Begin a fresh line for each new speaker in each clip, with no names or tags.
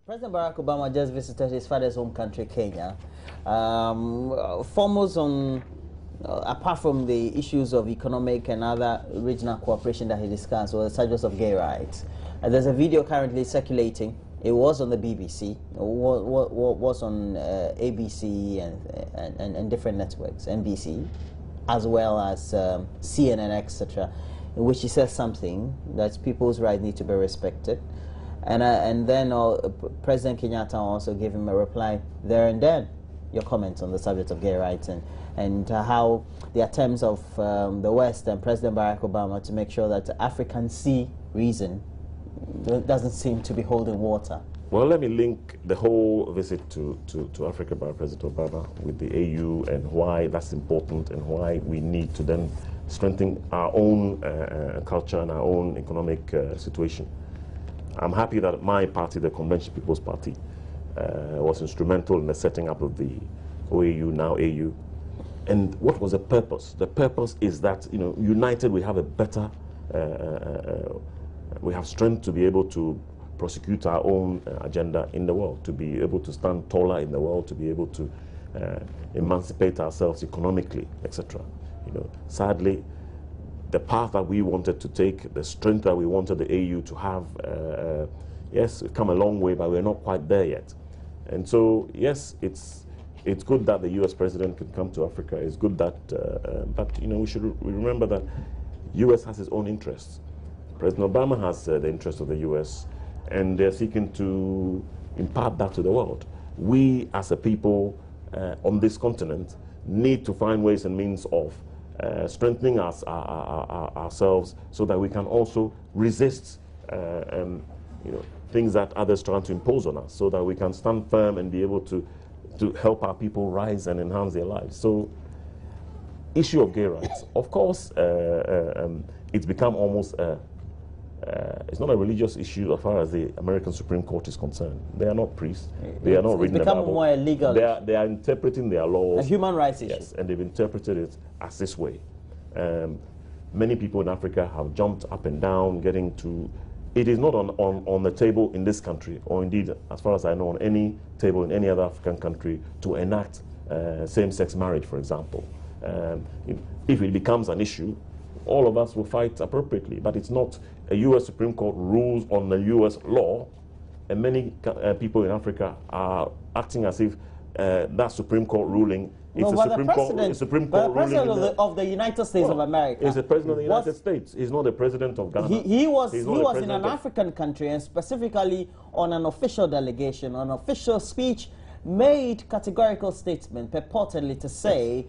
President Barack Obama just visited his father's home country, Kenya. Foremost on, apart from the issues of economic and other regional cooperation that he discussed, was the subject of gay rights. There's a video currently circulating. It was on the BBC, was on ABC and different networks, NBC, as well as CNN, etc., in which he says something that people's rights need to be respected. And then President Kenyatta also gave him a reply there and then. Your comments on the subject of gay rights and how the attempts of the West and President Barack Obama to make sure that the African Sea reason doesn't seem to be holding water.
Well, let me link the whole visit to Africa by President Obama with the AU and why that's important and why we need to then strengthen our own culture and our own economic situation. I'm happy that my party, the Convention People's Party, was instrumental in the setting up of the OAU, now AU. And what was the purpose? The purpose is that, you know, united we have a better, we have strength to be able to prosecute our own agenda in the world, to be able to stand taller in the world, to be able to emancipate ourselves economically, etc. You know, sadly, the path that we wanted to take, the strength that we wanted the AU to have, yes, we've come a long way, but we're not quite there yet. And so, yes, it's good that the US president can come to Africa. It's good that, but you know, we remember that US has its own interests. President Obama has the interest of the US, and they're seeking to impart that to the world. We, as a people on this continent, need to find ways and means of strengthening ourselves so that we can also resist you know, things that others try to impose on us, so that we can stand firm and be able to help our people rise and enhance their lives. So, issue of gay rights, of course, it's become almost it's not a religious issue as far as the American Supreme Court is concerned. They are not priests. They are not reading the Bible. It's become
more illegal.
They are interpreting their laws.
A human rights issue.
Yes, and they've interpreted it as this way. Many people in Africa have jumped up and down, getting to. It is not on the table in this country, or indeed, as far as I know, on any table in any other African country to enact same-sex marriage, for example. If it becomes an issue, all of us will fight appropriately, but it's not. A U.S. Supreme Court rules on the U.S. law, and many people in Africa are acting as if that Supreme Court ruling is a Supreme Court ruling.
The president of the United States of America
is the president of the United States. He's not the president of Ghana.
He was in an African country, and specifically on an official delegation, an official speech, made categorical statement purportedly to say,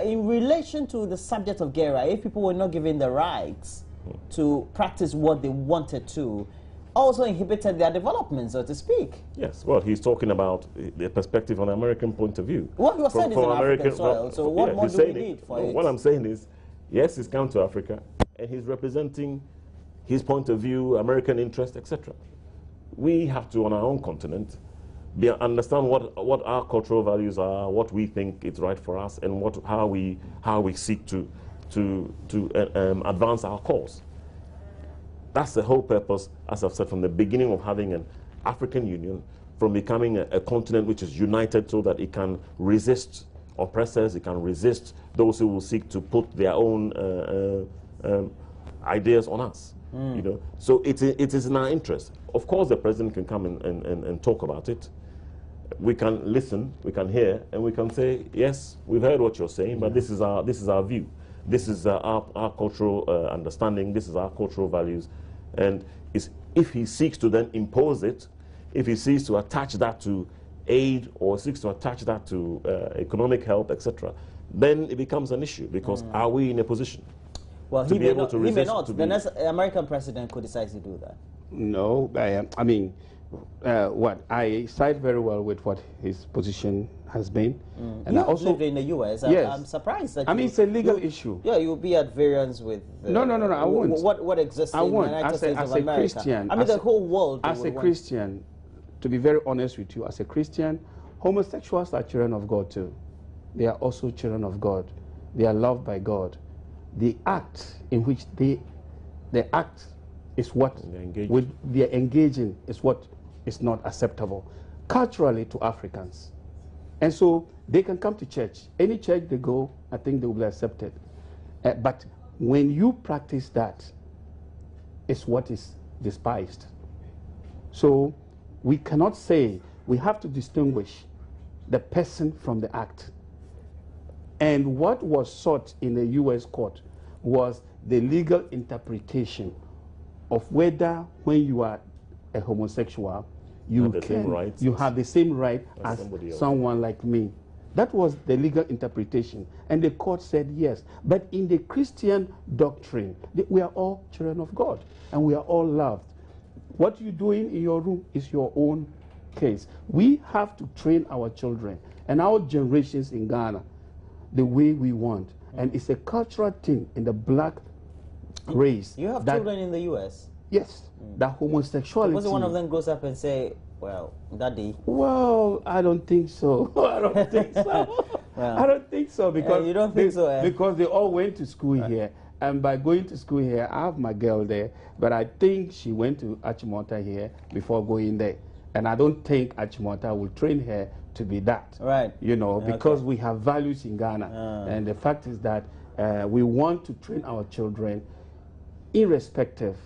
in relation to the subject of gay rights, if people were not given the rights to practice what they wanted to, also inhibited their development, so to speak.
Yes, well, he's talking about the perspective on the American point of view.
What you said is an African soil, so what more do we need for it?
What I'm saying is, yes, he's come to Africa, and he's representing his point of view, American interest, etc. We have to, on our own continent, understand what our cultural values are, what we think is right for us, and how we seek to advance our cause. That's the whole purpose, as I've said, from the beginning of having an African Union, from becoming a continent which is united so that it can resist oppressors, it can resist those who will seek to put their own ideas on us. You know, so it is in our interest. Of course, the president can come and talk about it. We can listen, we can hear, and we can say, yes, we've heard what you're saying, but this is our view. This is our cultural understanding. This is our cultural values. And if he seeks to then impose it, if he seeks to attach that to aid or seeks to attach that to economic help, etc., then it becomes an issue, because are we in a position
to
be able to resist?
He may not. The next American president could decide to do that.
No, I mean, what I side very well with what his position has been, and
you
I also
lived in the U.S.
Yes.
I'm surprised that
it's a legal issue.
Yeah, you'll be at variance with
no, I won't.
What exists in the United States of America.
Christian,
I mean, the whole world.
As a Christian, to be very honest with you, as a Christian, homosexuals are children of God too. They are also children of God. They are loved by God. The act in which the act is what they're engaging is what is not acceptable culturally to Africans. And so they can come to church. Any church they go, I think they will be accepted. But when you practice that, it's what is despised. So we cannot say, we have to distinguish the person from the act. And what was sought in the U.S. court was the legal interpretation of whether when you are a homosexual, you have the same right as someone like me. That was the legal interpretation. And the court said yes. But in the Christian doctrine, we are all children of God and we are all loved. What you're doing in your room is your own case. We have to train our children and our generations in Ghana the way we want. And it's a cultural thing in the black race.
You have children in the U.S.?
Yes. That homosexuality.
Suppose one of them grows up and say, well, Daddy.
Well, I don't think so. I don't think so. Well, I don't think so because
you don't think so,
because they all went to school here, and by going to school here, I have my girl there, but I think she went to Achimota here before going there, and I don't think Achimota will train her to be that.
Right.
You know, because we have values in Ghana, and the fact is that we want to train our children, irrespective,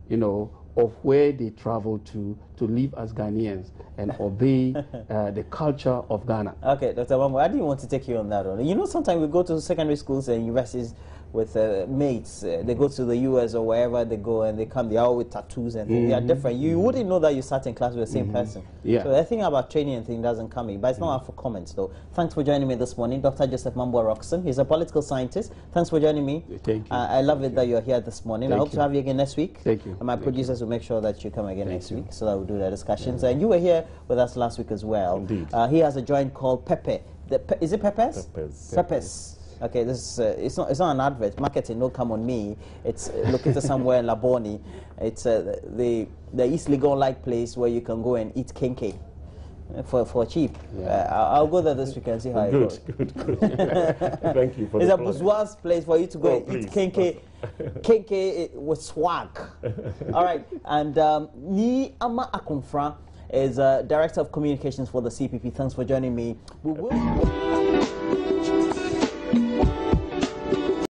you know, of where they travel to live as Ghanaians and obey the culture of Ghana.
Okay, Dr. Mambo, I didn't want to take you on that one. You know, sometimes we go to secondary schools and universities with mates. They go to the US or wherever they go and they come, they are all with tattoos and things. They are different. You wouldn't know that you sat in class with the same person.
Yeah.
So the thing about training and thing doesn't come in. But it's not up for comments, though. Thanks for joining me this morning, Dr. Joseph Mambo Roxon. He's a political scientist. Thanks for joining me.
Thank you.
I love it that you're here this morning. I hope to have you again next week.
Thank you.
And my producers will make sure that you come again next week so that we'll do the discussions. And you were here with us last week as well.
Indeed.
He has a joint called Pepe. Is it Pepe's?
Pepe's.
Pepe's. Okay, this is it's not an advert. Marketing don't come on me. It's located somewhere in Laboni. It's the East Legon-like place where you can go and eat kenke for cheap.
Yeah.
I'll go there this week and see how it goes.
Good. Thank you for
it's
the
a bourgeois place for you to go and eat kenke. Kenke with swag. All right, and Ni Ama Akumfra is Director of Communications for the CPP. Thanks for joining me. We will